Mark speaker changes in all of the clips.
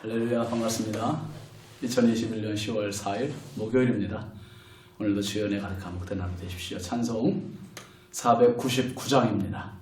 Speaker 1: 할렐루야, 반갑습니다. 2021년 10월 4일 목요일입니다. 오늘도 주의 은혜 가득한 복된 하루 되십시오. 찬송 499장입니다.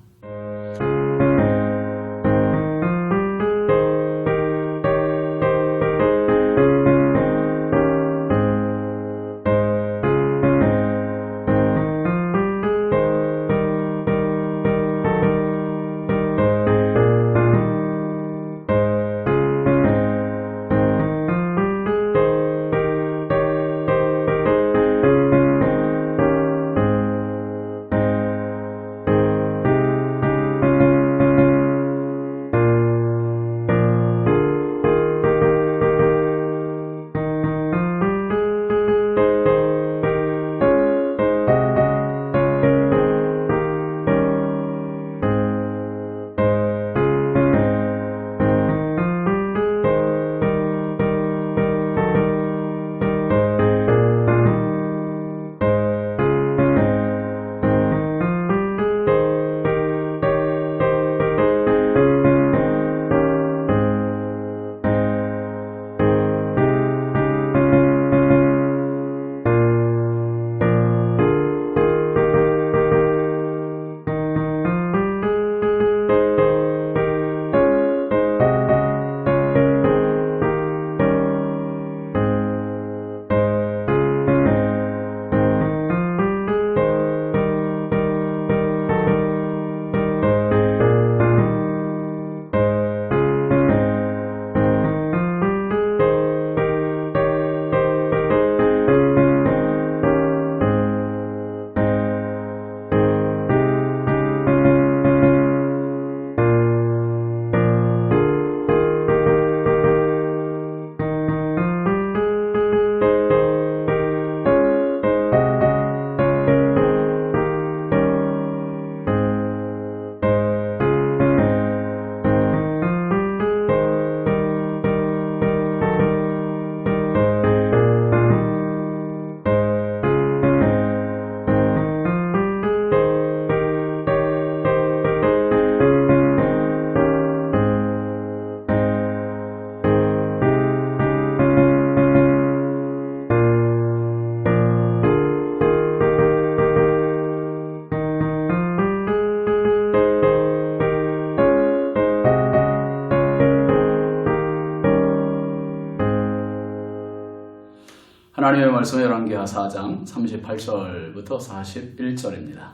Speaker 1: 하나님의 말씀 열왕기하 4장 38절부터 41절입니다.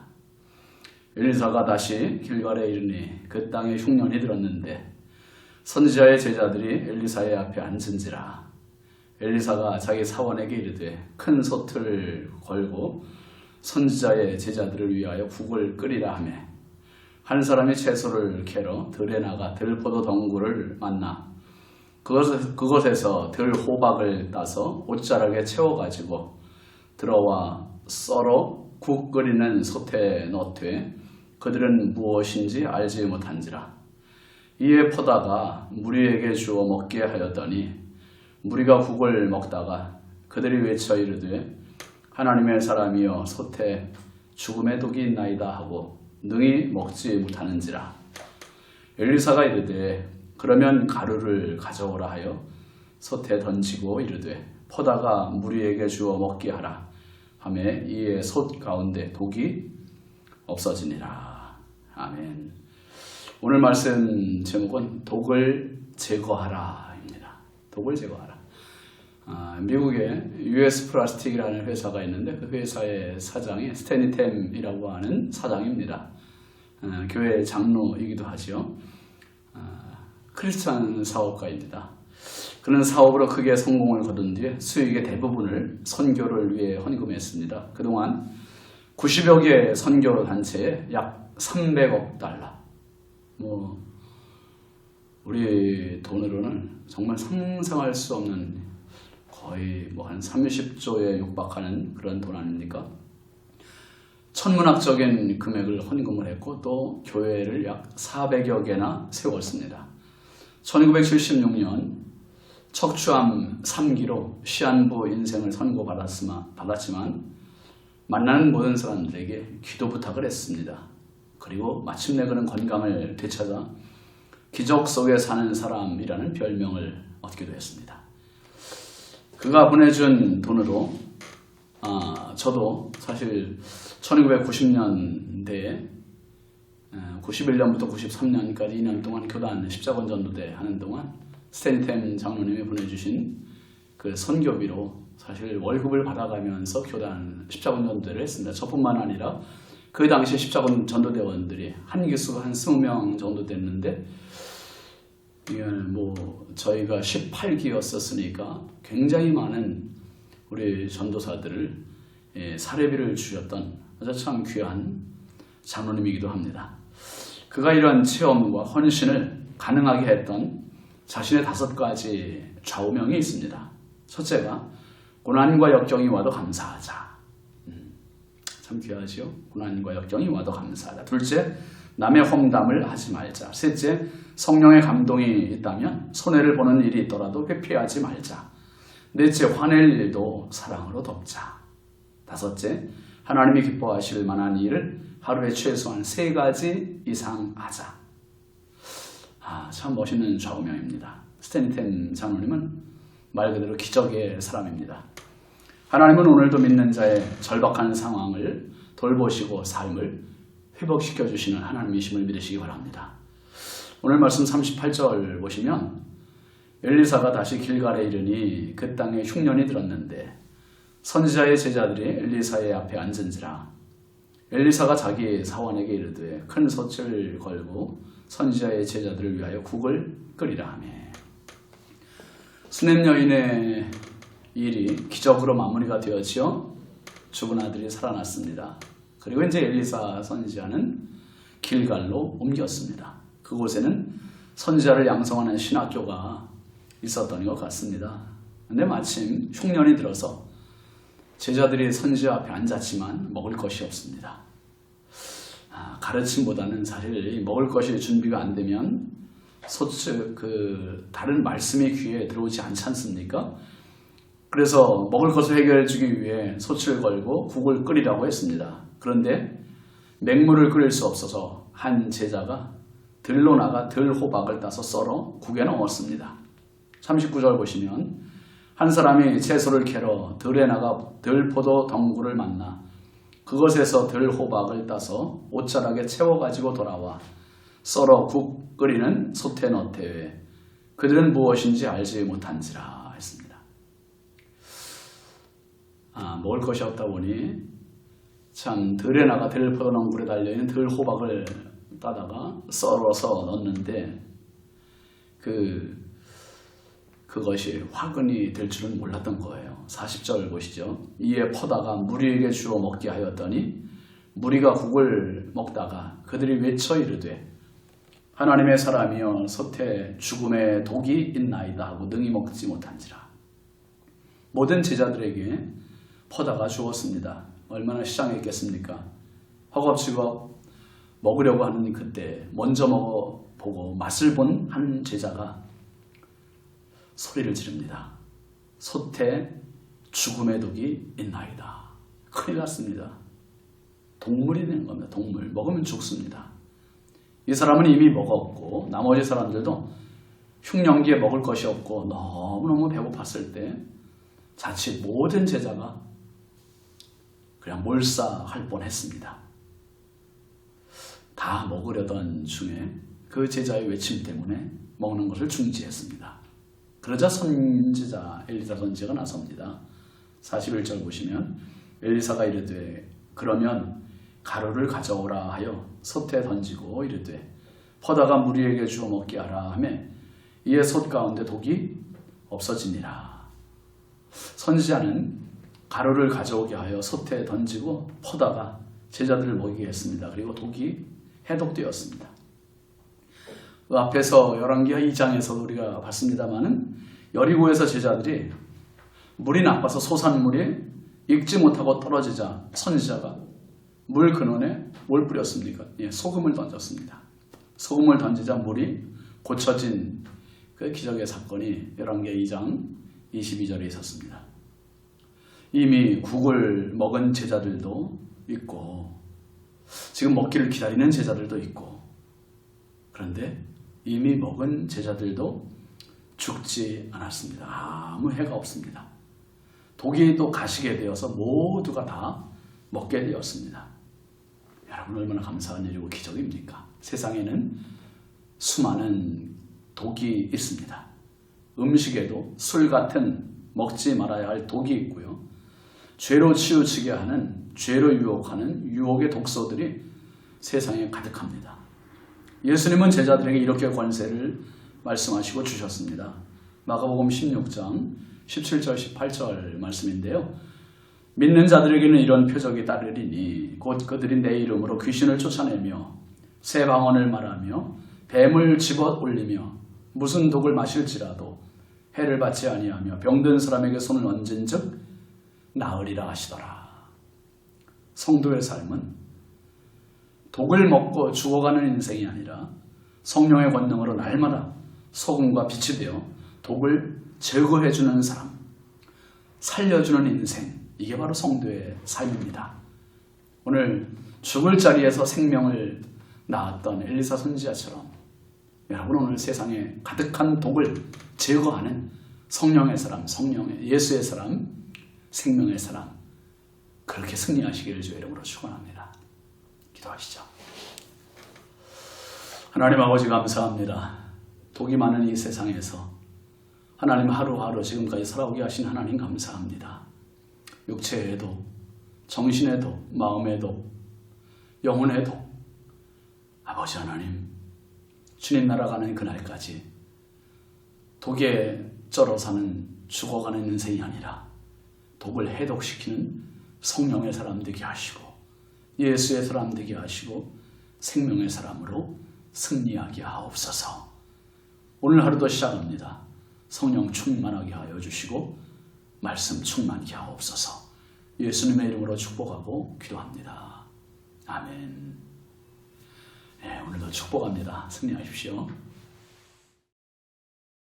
Speaker 1: 엘리사가 다시 길갈에 이르니 그 땅에 흉년이 들었는데 선지자의 제자들이 엘리사의 앞에 앉은지라. 엘리사가 자기 사원에게 이르되 큰 솥을 걸고 선지자의 제자들을 위하여 국을 끓이라 하매 한 사람이 채소를 캐러 들에 나가 들포도 덩굴을 만나 그것에서 들 호박을 따서 옷자락에 채워가지고 들어와 썰어 국 끓이는 솥에 넣되 그들은 무엇인지 알지 못한지라. 이에 포다가 무리에게 주어 먹게 하였더니 무리가 국을 먹다가 그들이 외쳐 이르되 하나님의 사람이여 솥에 죽음의 독이 있나이다 하고 능히 먹지 못하는지라. 엘리사가 이르되 그러면 가루를 가져오라 하여 솥에 던지고 이르되 포다가 무리에게 주어 먹게 하라 하매 이에 솥 가운데 독이 없어지니라. 아멘. 오늘 말씀 제목은 독을 제거하라 입니다. 독을 제거하라. 미국에 US 플라스틱이라는 회사가 있는데 그 회사의 사장이 스테니템이라고 하는 사장입니다. 교회 장로이기도 하죠. 크리스찬 사업가입니다. 그는 사업으로 크게 성공을 거둔 뒤에 수익의 대부분을 선교를 위해 헌금했습니다. 그동안 90여 개 선교 단체에 약 300억 달러. 우리 돈으로는 정말 상상할 수 없는 거의 한 30조에 육박하는 그런 돈 아닙니까? 천문학적인 금액을 헌금을 했고 또 교회를 약 400여 개나 세웠습니다. 1976년 척추암 3기로 시한부 인생을 선고받았지만 만나는 모든 사람들에게 기도 부탁을 했습니다. 그리고 마침내 그는 건강을 되찾아 기적 속에 사는 사람이라는 별명을 얻기도 했습니다. 그가 보내준 돈으로 저도 사실 1990년대에 91년부터 93년까지 2년 동안 교단 십자군 전도대 하는 동안 스탠템 장로님이 보내주신 그 선교비로 사실 월급을 받아가면서 교단 십자군 전도대를 했습니다. 저뿐만 아니라 그 당시 십자군 전도대원들이 한 기수가 한 20명 정도 됐는데 저희가 18기였었으니까 굉장히 많은 우리 전도사들을 사례비를 주셨던 아주 참 귀한 장로님이기도 합니다. 그가 이러한 체험과 헌신을 가능하게 했던 자신의 5가지 좌우명이 있습니다. 첫째가 고난과 역경이 와도 감사하자. 참 귀하지요? 고난과 역경이 와도 감사하자. 둘째, 남의 험담을 하지 말자. 셋째, 성령의 감동이 있다면 손해를 보는 일이 있더라도 회피하지 말자. 넷째, 화낼 일도 사랑으로 덮자. 다섯째, 하나님이 기뻐하실 만한 일을 하루에 최소한 3가지 이상 하자. 참 멋있는 좌우명입니다. 스탠템 장로님은 말 그대로 기적의 사람입니다. 하나님은 오늘도 믿는 자의 절박한 상황을 돌보시고 삶을 회복시켜 주시는 하나님이심을 믿으시기 바랍니다. 오늘 말씀 38절 보시면 엘리사가 다시 길갈에 이르니 그 땅에 흉년이 들었는데 선지자의 제자들이 엘리사의 앞에 앉은지라. 엘리사가 자기 사원에게 이르되 큰 솥을 걸고 선지자의 제자들을 위하여 국을 끓이라 하며. 수넴 여인의 일이 기적으로 마무리가 되었지요. 죽은 아들이 살아났습니다. 그리고 이제 엘리사 선지자는 길갈로 옮겼습니다. 그곳에는 선지자를 양성하는 신학교가 있었던 것 같습니다. 근데 마침 흉년이 들어서 제자들이 선지자 앞에 앉았지만 먹을 것이 없습니다. 가르침보다는 사실 먹을 것이 준비가 안 되면 다른 말씀이 귀에 들어오지 않지 않습니까? 그래서 먹을 것을 해결해 주기 위해 솥을 걸고 국을 끓이라고 했습니다. 그런데 맹물을 끓일 수 없어서 한 제자가 들로 나가 들호박을 따서 썰어 국에 넣었습니다. 39절 보시면 한 사람이 채소를 캐러 들에 나가 들포도 덩굴을 만나 그것에서 들호박을 따서 옷자락에 채워가지고 돌아와 썰어 국 끓이는 솥에 넣되 그들은 무엇인지 알지 못한지라 했습니다. 먹을 것이 없다 보니 참 들에 나가 들포도 덩굴에 달려있는 들호박을 따다가 썰어서 넣는데 그것이 화근이 될 줄은 몰랐던 거예요. 40절 보시죠. 이에 퍼다가 무리에게 주어 먹게 하였더니 무리가 국을 먹다가 그들이 외쳐 이르되 하나님의 사람이여 솥에 죽음의 독이 있나이다 하고 능히 먹지 못한지라. 모든 제자들에게 퍼다가 주었습니다. 얼마나 시장했겠습니까? 허겁지겁 먹으려고 하는 그때 먼저 먹어보고 맛을 본 한 제자가 소리를 지릅니다. 솥에 죽음의 독이 있나이다. 큰일 났습니다. 동물이 된 겁니다. 동물. 먹으면 죽습니다. 이 사람은 이미 먹었고 나머지 사람들도 흉년기에 먹을 것이 없고 너무너무 배고팠을 때 자칫 모든 제자가 그냥 몰사할 뻔했습니다. 다 먹으려던 중에 그 제자의 외침 때문에 먹는 것을 중지했습니다. 그러자 선지자 엘리사 선지자가 나섭니다. 41절 보시면 엘리사가 이르되 그러면 가루를 가져오라 하여 솥에 던지고 이르되 퍼다가 무리에게 주어 먹게 하라 하며 이에 솥 가운데 독이 없어지니라. 선지자는 가루를 가져오게 하여 솥에 던지고 퍼다가 제자들을 먹이게 했습니다. 그리고 독이 해독되었습니다. 그 앞에서 열왕기하 2장에서 우리가 봤습니다마는 여리고에서 제자들이 물이 나빠서 솟아물이 익지 못하고 떨어지자 선지자가 물 근원에 뭘 뿌렸습니까? 소금을 던졌습니다. 소금을 던지자 물이 고쳐진 그 기적의 사건이 열왕기하 2장 22절에 있었습니다. 이미 국을 먹은 제자들도 있고 지금 먹기를 기다리는 제자들도 있고 그런데 이미 먹은 제자들도 죽지 않았습니다. 아무 해가 없습니다. 독이 또 가시게 되어서 모두가 다 먹게 되었습니다. 여러분 얼마나 감사한 일이고 기적입니까? 세상에는 수많은 독이 있습니다. 음식에도 술 같은 먹지 말아야 할 독이 있고요. 죄로 치우치게 하는, 죄로 유혹하는 유혹의 독소들이 세상에 가득합니다. 예수님은 제자들에게 이렇게 권세를 말씀하시고 주셨습니다. 마가복음 16장 17절 18절 말씀인데요. 믿는 자들에게는 이런 표적이 따르리니 곧 그들이 내 이름으로 귀신을 쫓아내며 새 방언을 말하며 뱀을 집어 올리며 무슨 독을 마실지라도 해를 받지 아니하며 병든 사람에게 손을 얹은즉 나으리라 하시더라. 성도의 삶은 독을 먹고 죽어가는 인생이 아니라 성령의 권능으로 날마다 소금과 빛이 되어 독을 제거해주는 사람, 살려주는 인생, 이게 바로 성도의 삶입니다. 오늘 죽을 자리에서 생명을 낳았던 엘리사 선지자처럼 여러분 오늘 세상에 가득한 독을 제거하는 성령의 사람, 예수의 사람, 생명의 사람, 그렇게 승리하시기를 주의 이름으로 축원합니다. 기도하시죠. 하나님 아버지 감사합니다. 독이 많은 이 세상에서 하나님 하루하루 지금까지 살아오게 하신 하나님 감사합니다. 육체에도 정신에도 마음에도 영혼에도 아버지 하나님 주님 나라가는 그날까지 독에 쩔어 사는 죽어가는 인생이 아니라 독을 해독시키는 성령의 사람 되게 하시고 예수의 사람 되게 하시고 생명의 사람으로 승리하게 하옵소서. 오늘 하루도 시작합니다. 성령 충만하게 하여 주시고 말씀 충만케 하옵소서. 예수님의 이름으로 축복하고 기도합니다. 아멘. 네, 오늘도 축복합니다. 승리하십시오.